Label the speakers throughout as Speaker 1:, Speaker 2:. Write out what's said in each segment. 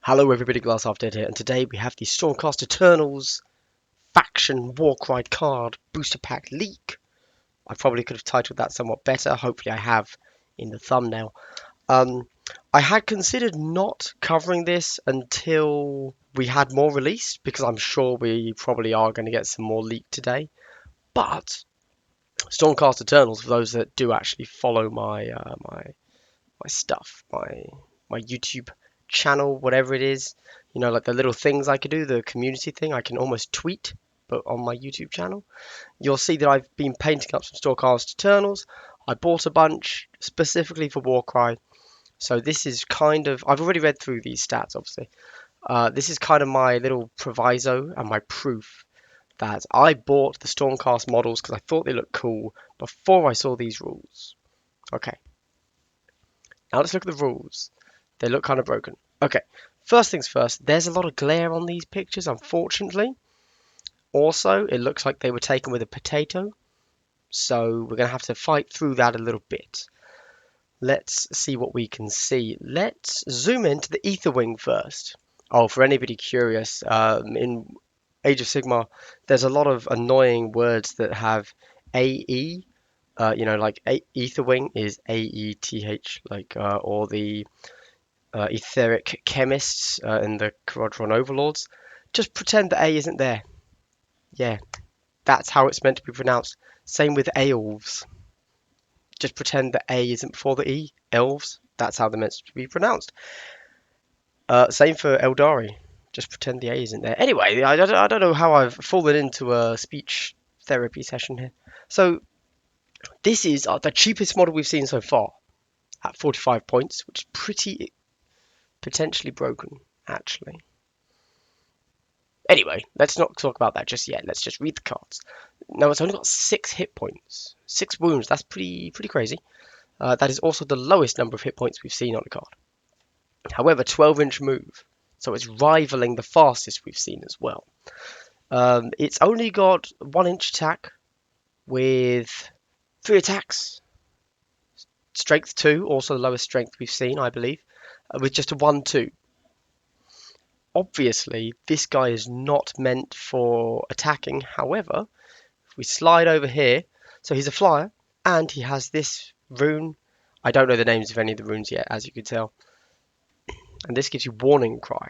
Speaker 1: Hello everybody, Glass Half Dead here, and today we have the Stormcast Eternals Faction Warcry card booster pack leak. I probably could have titled that somewhat better, hopefully I have in the thumbnail. I had considered not covering this until we had more released, because I'm sure we probably are going to get some more leaked today. But Stormcast Eternals, for those that do actually follow my stuff, my YouTube channel, whatever it is, you know, like the little things I could do, the community thing, I can almost tweet, but on my YouTube channel, you'll see that I've been painting up some Stormcast Eternals. I bought a bunch specifically for Warcry, so this is kind of, I've already read through these stats, obviously. This is kind of my little proviso and my proof that I bought the Stormcast models because I thought they looked cool before I saw these rules. Okay, now let's look at the rules. They look kind of broken. Okay, first things first, there's a lot of glare on these pictures, unfortunately. Also, it looks like they were taken with a potato, so we're going to have to fight through that a little bit. Let's see what we can see. Let's zoom into the Ether Wing first. Oh, for anybody curious, in Age of Sigmar, there's a lot of annoying words that have AE. You know, like Ether Wing is AETH, like, or the etheric chemists in the Kharadron Overlords. Just pretend the A isn't there. Yeah, that's how it's meant to be pronounced. Same with elves. Just pretend the A isn't before the E. Elves, that's how they're meant to be pronounced. Same for Eldari. Just pretend the A isn't there. Anyway, I don't know how I've fallen into a speech therapy session here. So, this is the cheapest model we've seen so far at 45 points, which is pretty potentially broken, actually. Anyway, let's not talk about that just yet. Let's just read the cards. Now, it's only got 6 hit points. 6 wounds. That's pretty crazy. That is also the lowest number of hit points we've seen on a card. However, 12-inch move. So it's rivaling the fastest we've seen as well. It's only got 1-inch attack with 3 attacks. Strength 2, also the lowest strength we've seen, I believe, with just a 1-2. Obviously, this guy is not meant for attacking. However, if we slide over here, so he's a flyer, and he has this rune. I don't know the names of any of the runes yet, as you can tell. And this gives you Warning Cry.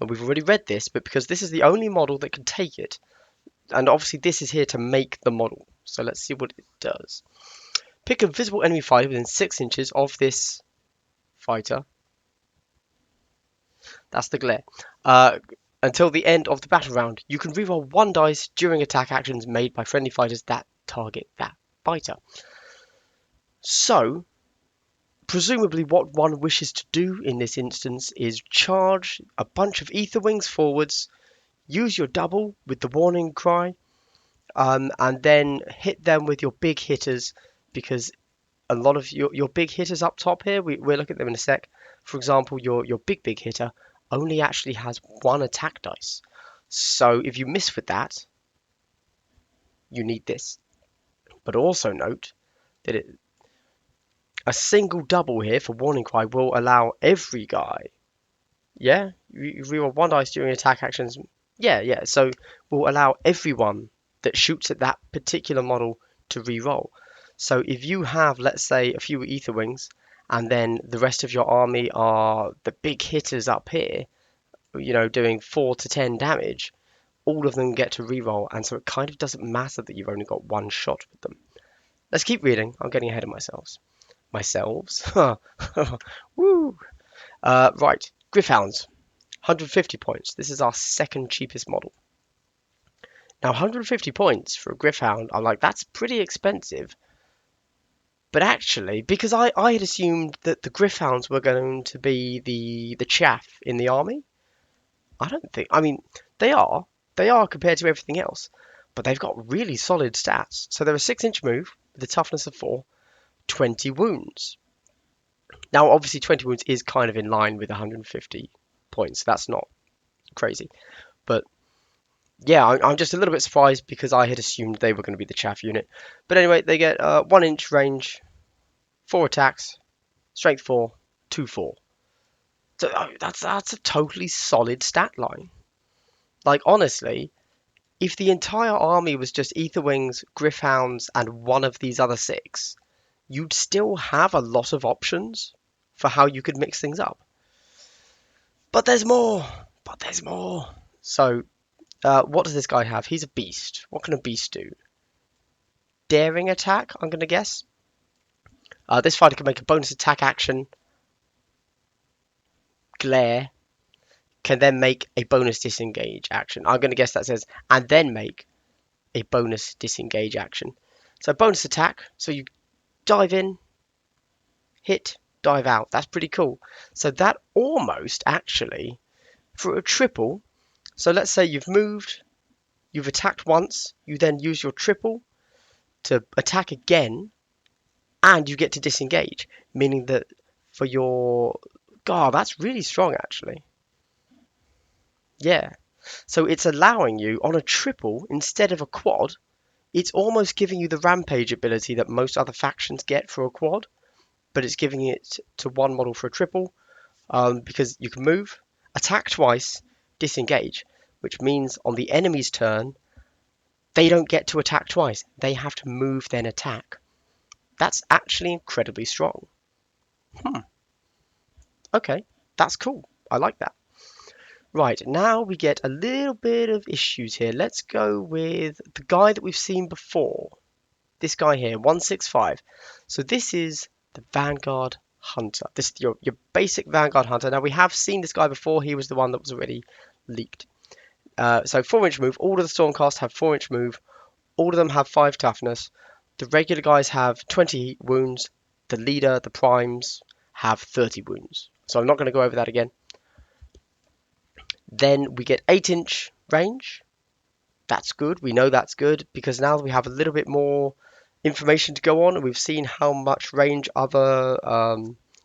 Speaker 1: And we've already read this, but because this is the only model that can take it, and obviously this is here to make the model. So let's see what it does. Pick a visible enemy fighter within 6 inches of this fighter. That's the glare. Until the end of the battle round, you can reroll 1 dice during attack actions made by friendly fighters that target that fighter. So, presumably what one wishes to do in this instance is charge a bunch of Ether Wings forwards, use your double with the Warning Cry, and then hit them with your big hitters, because a lot of your big hitters up top here, we'll look at them in a sec. For example, your big hitter only actually has 1 attack dice. So if you miss with that, you need this. But also note that a single double here for Warning Cry will allow every guy. Yeah, you reroll 1 dice during attack actions. Yeah. So will allow everyone that shoots at that particular model to reroll. So if you have, let's say, a few Ether Wings, and then the rest of your army are the big hitters up here, you know, doing 4 to 10 damage, all of them get to reroll, and so it kind of doesn't matter that you've only got 1 shot with them. Let's keep reading. I'm getting ahead of myself. Woo! Right, Gryph-hounds, 150 points. This is our second cheapest model. Now, 150 points for a Gryph-hound, I'm like, that's pretty expensive. But actually, because I had assumed that the Gryph-hounds were going to be the chaff in the army. I don't think, I mean, they are compared to everything else, but they've got really solid stats. So they're a 6-inch move with a toughness of 4, 20 wounds. Now, obviously, 20 wounds is kind of in line with 150 points. That's not crazy. But yeah, I'm just a little bit surprised because I had assumed they were going to be the chaff unit. But anyway, they get 1-inch range, 4 attacks, strength 4, 2-4. So that's a totally solid stat line. Like honestly, if the entire army was just Etherwings, Griffhounds, and one of these other six, you'd still have a lot of options for how you could mix things up. But there's more. But there's more. So, what does this guy have? He's a beast. What can a beast do? Daring attack, I'm going to guess. This fighter can make a bonus attack action, glare, can then make a bonus disengage action. I'm going to guess that says, and then make a bonus disengage action. So bonus attack, so you dive in, hit, dive out. That's pretty cool. So that almost actually, for a triple, so let's say you've moved, you've attacked once, you then use your triple to attack again, and you get to disengage, meaning that for your... God, that's really strong actually. Yeah. So it's allowing you on a triple instead of a quad. It's almost giving you the rampage ability that most other factions get for a quad, but it's giving it to one model for a triple, because you can move, attack twice, disengage, which means on the enemy's turn, they don't get to attack twice. They have to move then attack. That's actually incredibly strong. Okay, that's cool. I like that. Right, now we get a little bit of issues here. Let's go with the guy that we've seen before. This guy here, 165. So this is the Vanguard Hunter. This is your basic Vanguard Hunter. Now we have seen this guy before. He was the one that was already leaked. So 4-inch move. All of the Stormcast have 4-inch move. All of them have 5 toughness. The regular guys have 20 wounds. The leader, the primes, have 30 wounds. So I'm not going to go over that again. Then we get 8-inch range. That's good. We know that's good because now we have a little bit more information to go on, and we've seen how much range other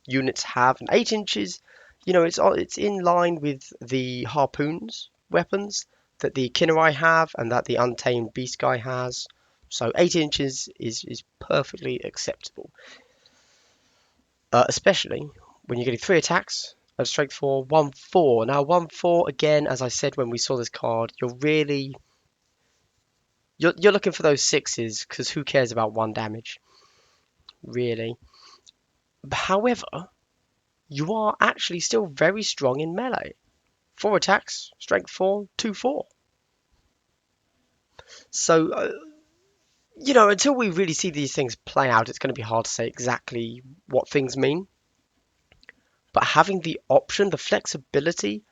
Speaker 1: units have. And 8 inches, it's in line with the harpoons weapons that the Kinnerai have and that the Untamed Beast guy has. So 8 inches is perfectly acceptable, especially when you're getting 3 attacks at strength 4, 1-4. Now 1-4 again, as I said when we saw this card, you're looking for those 6s because who cares about 1 damage, really. However, you are actually still very strong in melee. 4 attacks, strength 4, 2-4. So, until we really see these things play out, it's going to be hard to say exactly what things mean. But having the option, the flexibility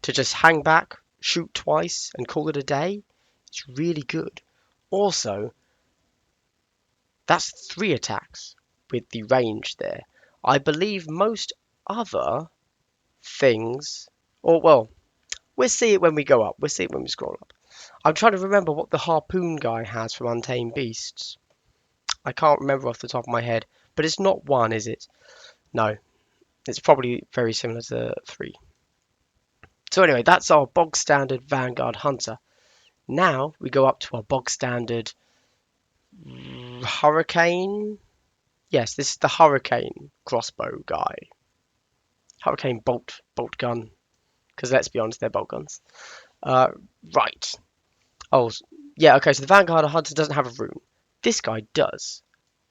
Speaker 1: to just hang back, shoot twice, and call it a day, is really good. Also, that's 3 attacks with the range there. I believe most other things, or well, we'll see it when we go up. We'll see it when we scroll up. I'm trying to remember what the harpoon guy has from Untamed Beasts. I can't remember off the top of my head, but it's not 1, is it? No, it's probably very similar to 3. So anyway, that's our bog standard Vanguard Hunter. Now we go up to our bog standard Hurricane. Yes, this is the Hurricane crossbow guy. Hurricane bolt gun. Because let's be honest, they're bolt guns. Right. Oh, yeah, okay, so the Vanguard Hunter doesn't have a rune. This guy does.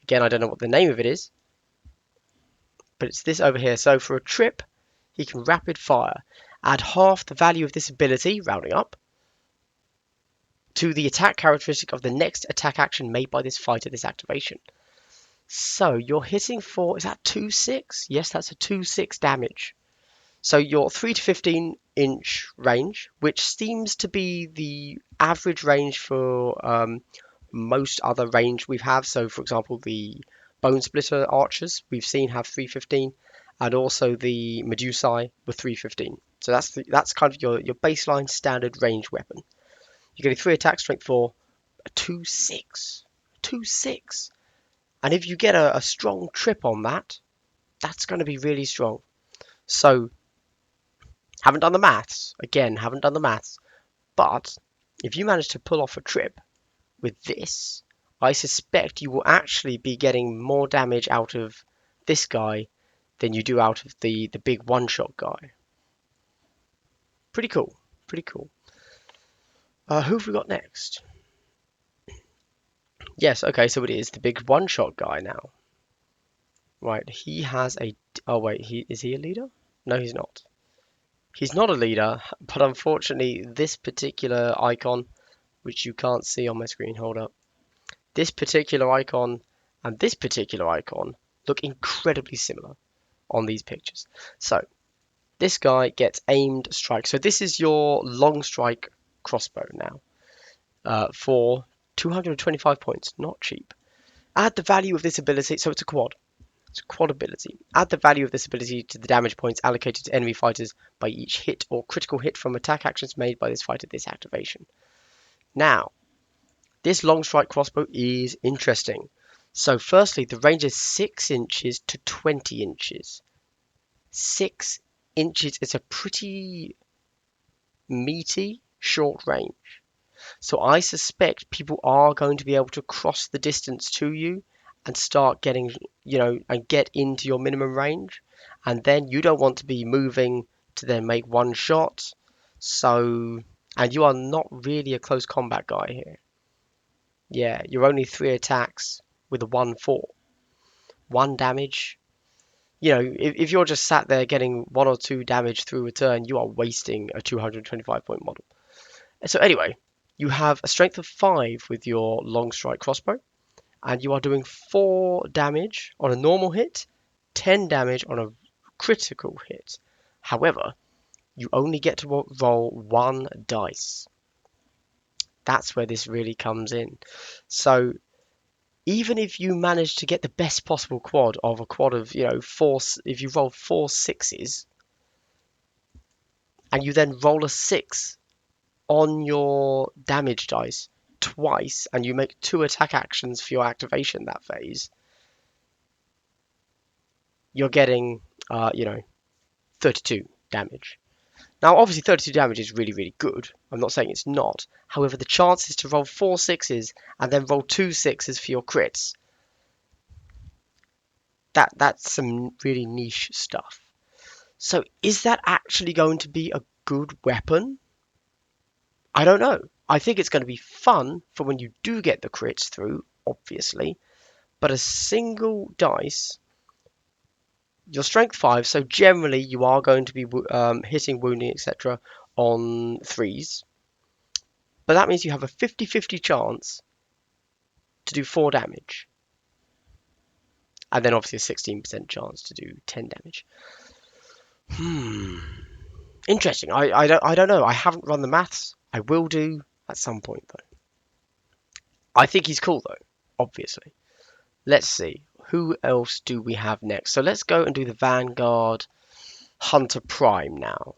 Speaker 1: Again, I don't know what the name of it is, but it's this over here. So for a trip, he can rapid fire. Add half the value of this ability, rounding up, to the attack characteristic of the next attack action made by this fighter, this activation. So you're hitting for, is that 2-6? Yes, that's a 2-6 damage. So your 3 to 15-inch range, which seems to be the average range for most other range we have. So, for example, the Bone Splitter archers we've seen have 315, and also the Medusae with 315. So that's kind of your baseline standard range weapon. You're getting 3 attacks, strength 4, a 2-6, 2-6, and if you get a strong trip on that, that's going to be really strong. So. Haven't done the maths. Again, haven't done the maths. But if you manage to pull off a trip with this, I suspect you will actually be getting more damage out of this guy than you do out of the big one-shot guy. Pretty cool. Pretty cool. Who have we got next? Yes, okay, so it is the big one-shot guy now. Right, he has a... Oh, wait, is he a leader? No, he's not. He's not a leader, but unfortunately, this particular icon, which you can't see on my screen, hold up. This particular icon and this particular icon look incredibly similar on these pictures. So, this guy gets aimed strike. So this is your long strike crossbow now for 225 points, not cheap. Add the value of this ability, so it's a quad. It's a quad ability. Add the value of this ability to the damage points allocated to enemy fighters by each hit or critical hit from attack actions made by this fighter this activation. Now, this long strike crossbow is interesting. So firstly, the range is 6 inches to 20 inches. 6 inches is a pretty meaty short range. So I suspect people are going to be able to cross the distance to you and start getting, and get into your minimum range. And then you don't want to be moving to then make one shot. So, and you are not really a close combat guy here. Yeah, you're only 3 attacks with a 1-4. 1 damage. If you're just sat there getting 1 or 2 damage through a turn, you are wasting a 225 point model. So anyway, you have a strength of 5 with your long strike crossbow, and you are doing 4 damage on a normal hit, 10 damage on a critical hit. However, you only get to roll 1 dice. That's where this really comes in. So even if you manage to get the best possible quad of 4, if you roll 4 6s, and you then roll a 6 on your damage dice twice, and you make 2 attack actions for your activation that phase, you're getting, 32 damage. Now, obviously, 32 damage is really, really good. I'm not saying it's not. However, the chances to roll 4 6s and then roll 2 6s for your crits, that's some really niche stuff. So, is that actually going to be a good weapon? I don't know. I think it's going to be fun for when you do get the crits through, obviously. But a single dice, your strength 5, so generally you are going to be hitting, wounding, etc. on 3s. But that means you have a 50-50 chance to do 4 damage. And then obviously a 16% chance to do 10 damage. Interesting. I don't know. I haven't run the maths. I will do at some point, though. I think he's cool, though, obviously. Let's see. Who else do we have next? So let's go and do the Vanguard Hunter Prime now.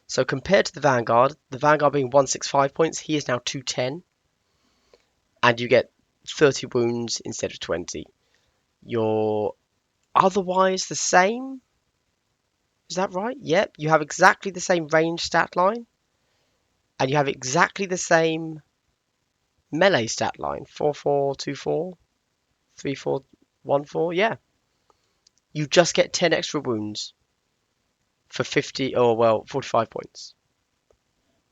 Speaker 1: So compared to the Vanguard being 165 points, he is now 210. And you get 30 wounds instead of 20. You're otherwise the same. Is that right? Yep. You have exactly the same range stat line. And you have exactly the same melee stat line. 4-4-2-4. 3-4-1-4. Yeah. You just get 10 extra wounds for 45 points.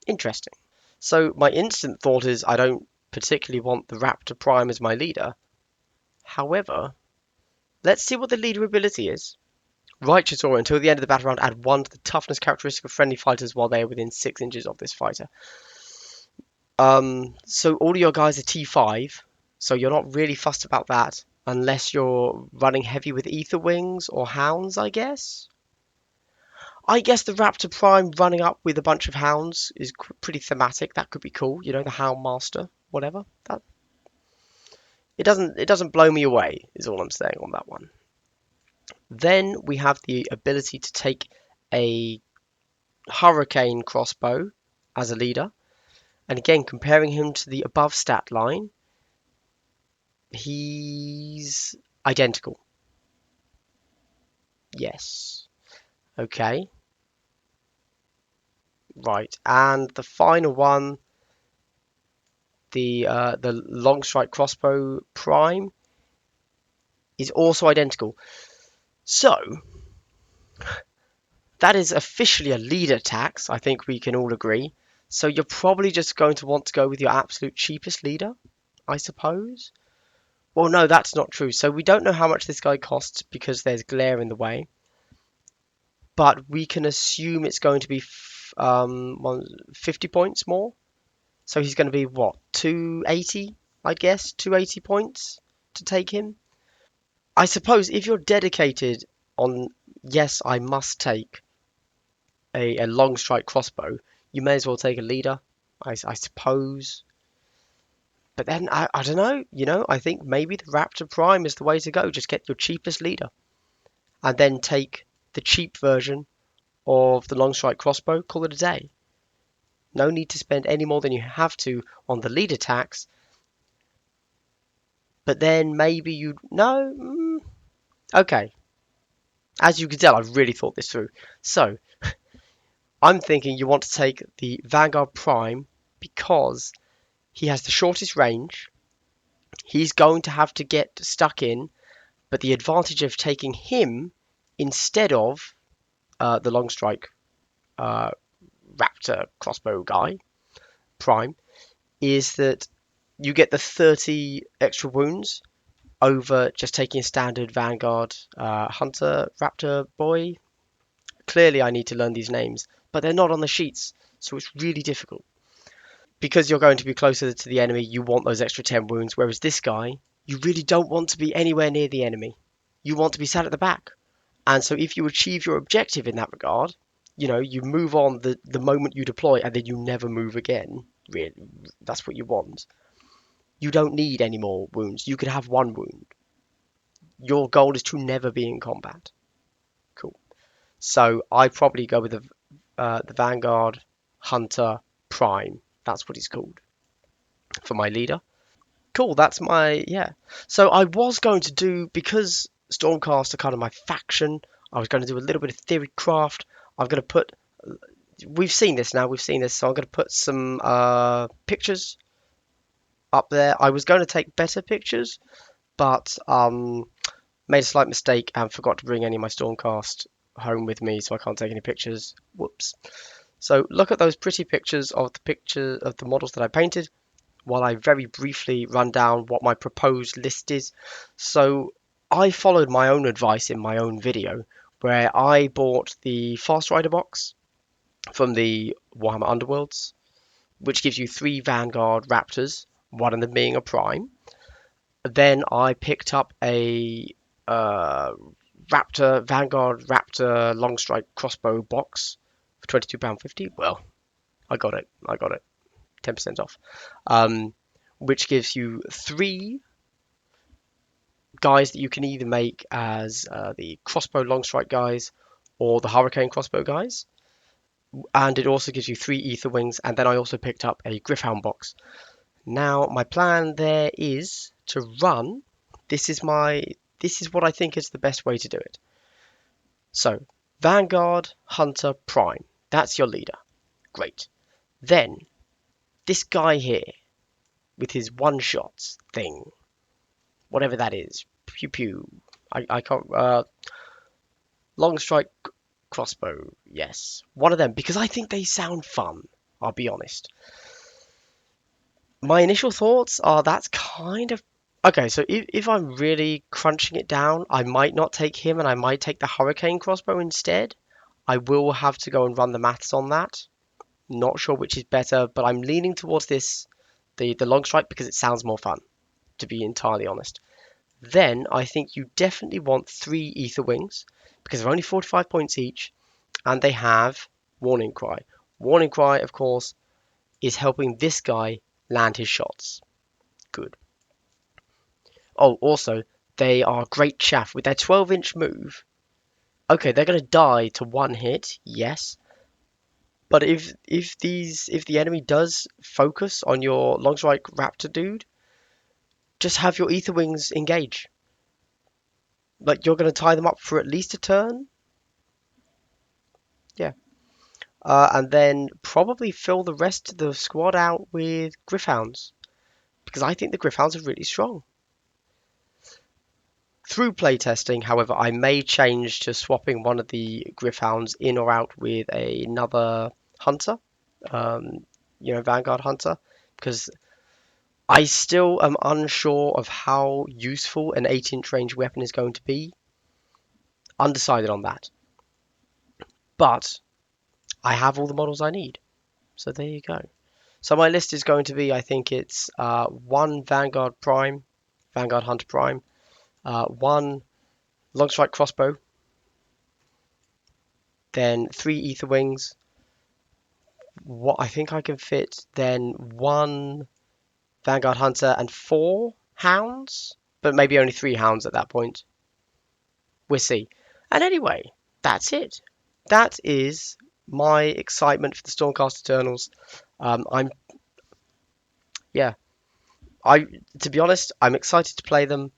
Speaker 1: Interesting. So my instant thought is I don't particularly want the Raptor Prime as my leader. However, let's see what the leader ability is. Righteous Aura. Until the end of the battle round, add 1 to the toughness characteristic of friendly fighters while they are within 6 inches of this fighter. So all of your guys are T5, so you're not really fussed about that unless you're running heavy with Ether Wings or Hounds, I guess. I guess the Raptor Prime running up with a bunch of Hounds is pretty thematic. That could be cool, the Hound Master, whatever. It doesn't blow me away, is all I'm saying on that one. Then we have the ability to take a Hurricane Crossbow as a leader. And again, comparing him to the above stat line, he's identical. Yes. Okay. Right. And the final one, the long strike crossbow prime, is also identical. So, That is officially a leader tax, I think we can all agree. So you're probably just going to want to go with your absolute cheapest leader, I suppose. Well, no, that's not true. So we don't know how much this guy costs because there's glare in the way. But we can assume it's going to be 50 points more. So he's going to be what, 280, I guess, 280 points to take him. I suppose if you're dedicated on, yes, I must take a long strike crossbow, you may as well take a leader, I suppose. But then I don't know, I think maybe the Raptor Prime is the way to go. Just get your cheapest leader and then take the cheap version of the long strike crossbow, call it a day. No need to spend any more than you have to on the leader tax. But then maybe you no, okay. As you can tell, I've really thought this through. So I'm thinking you want to take the Vanguard Prime because he has the shortest range. He's going to have to get stuck in, but the advantage of taking him instead of the long strike uh, Raptor crossbow guy Prime is that you get the 30 extra wounds over just taking a standard Vanguard Hunter Raptor boy. Clearly, I need to learn these names, but they're not on the sheets, so it's really difficult. Because you're going to be closer to the enemy, you want those extra 10 wounds, whereas this guy, you really don't want to be anywhere near the enemy. You want to be sat at the back. And so if you achieve your objective in that regard, you move on the moment you deploy and then you never move again. Really, that's what you want. You don't need any more wounds. You could have one wound. Your goal is to never be in combat. Cool. So I probably go with the Vanguard Hunter Prime. That's what he's called for my leader. Cool. That's my yeah. So I was going to do because Stormcast are kind of my faction. I was going to do a little bit of theory craft. I'm going to put. We've seen this now. We've seen this. So I'm going to put some pictures up there. I was going to take better pictures, but made a slight mistake and forgot to bring any of my Stormcast home with me, so I can't take any pictures. Whoops. So look at those pretty pictures of the models that I painted while I very briefly run down what my proposed list is. So I followed my own advice in my own video where I bought the Fast Rider box from the Warhammer Underworlds, which gives you 3 Vanguard Raptors, one of them being a Prime. Then I picked up a Vanguard Raptor long strike crossbow box for £22.50. Well, I got it. 10% off. Which gives you 3 guys that you can either make as the crossbow long strike guys or the hurricane crossbow guys. And it also gives you 3 ether wings. And then I also picked up a Griffhound box. Now my plan there is to run. This is what I think is the best way to do it. So Vanguard Hunter Prime. That's your leader. Great. Then this guy here with his one shots thing, whatever that is, pew pew. I can't. Long strike crossbow. Yes, one of them because I think they sound fun. I'll be honest. My initial thoughts are that's kind of okay. So if I'm really crunching it down, I might not take him and I might take the hurricane crossbow instead. I will have to go and run the maths on that. Not sure which is better, but I'm leaning towards the long strike because it sounds more fun, to be entirely honest. Then I think you definitely want 3 ether wings because they're only 45 points each, and they have warning cry. Warning cry, of course, is helping this guy land his shots. Good. Oh, also, they are great chaff with their 12-inch move. Okay, they're going to die to 1 hit, yes. But if the enemy does focus on your long strike raptor dude, just have your ether wings engage. Like you're going to tie them up for at least a turn. Yeah. And then probably fill the rest of the squad out with Griffhounds. Because I think the Griffhounds are really strong. Through playtesting, however, I may change to swapping one of the Gryph-hounds in or out with another hunter, um, Vanguard Hunter, because I still am unsure of how useful an 8-inch range weapon is going to be. Undecided on that. But I have all the models I need. So there you go. So my list is going to be, I think it's one Vanguard Hunter Prime, one Longstrike Crossbow, then 3 Ether Wings. What I think I can fit then one Vanguard Hunter and 4 Hounds, but maybe only 3 Hounds at that point. We'll see. And anyway, that's it. That is my excitement for the Stormcast Eternals. I'm yeah. I To be honest, I'm excited to play them.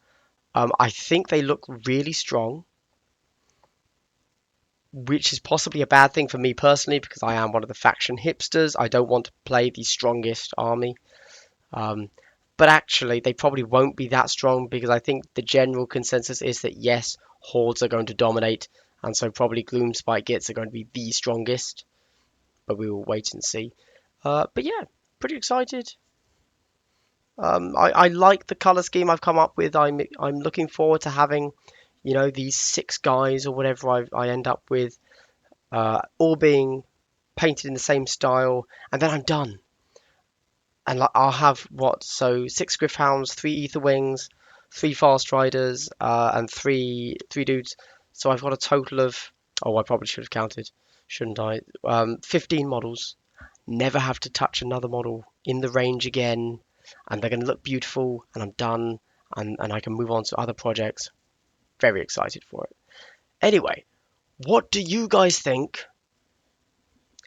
Speaker 1: I think they look really strong, which is possibly a bad thing for me personally because I am one of the faction hipsters. I don't want to play the strongest army. Um, but actually, they probably won't be that strong because I think the general consensus is that yes, hordes are going to dominate, and so probably Gloomspite Gitz are going to be the strongest. But we will wait and see. But yeah, pretty excited. I like the color scheme I've come up with. I'm looking forward to having, these 6 guys or whatever I end up with, all being painted in the same style, and then I'm done. And like, I'll have what? So 6 Gryph-hounds, 3 Ether Wings, 3 Fast Riders, and three dudes. So I've got a total of, oh, I probably should have counted, shouldn't I? 15 models. Never have to touch another model in the range again, and they're going to look beautiful, and I'm done, and I can move on to other projects. Very excited for it. Anyway, what do you guys think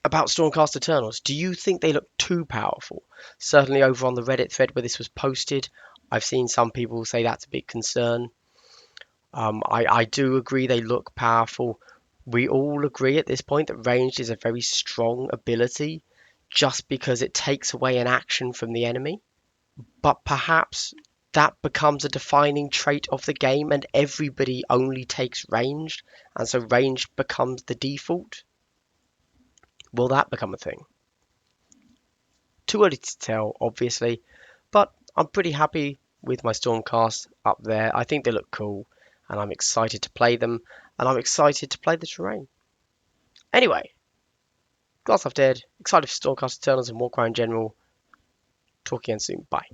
Speaker 1: about Stormcast Eternals? Do you think they look too powerful? Certainly over on the Reddit thread where this was posted, I've seen some people say that's a big concern. I do agree they look powerful. We all agree at this point that ranged is a very strong ability just because it takes away an action from the enemy. But perhaps that becomes a defining trait of the game and everybody only takes ranged, and so ranged becomes the default. Will that become a thing? Too early to tell, obviously, but I'm pretty happy with my Stormcast up there. I think they look cool, and I'm excited to play them, and I'm excited to play the terrain. Anyway, Glass Half Dead, excited for Stormcast Eternals and Warcry in general. Talk again soon. Bye.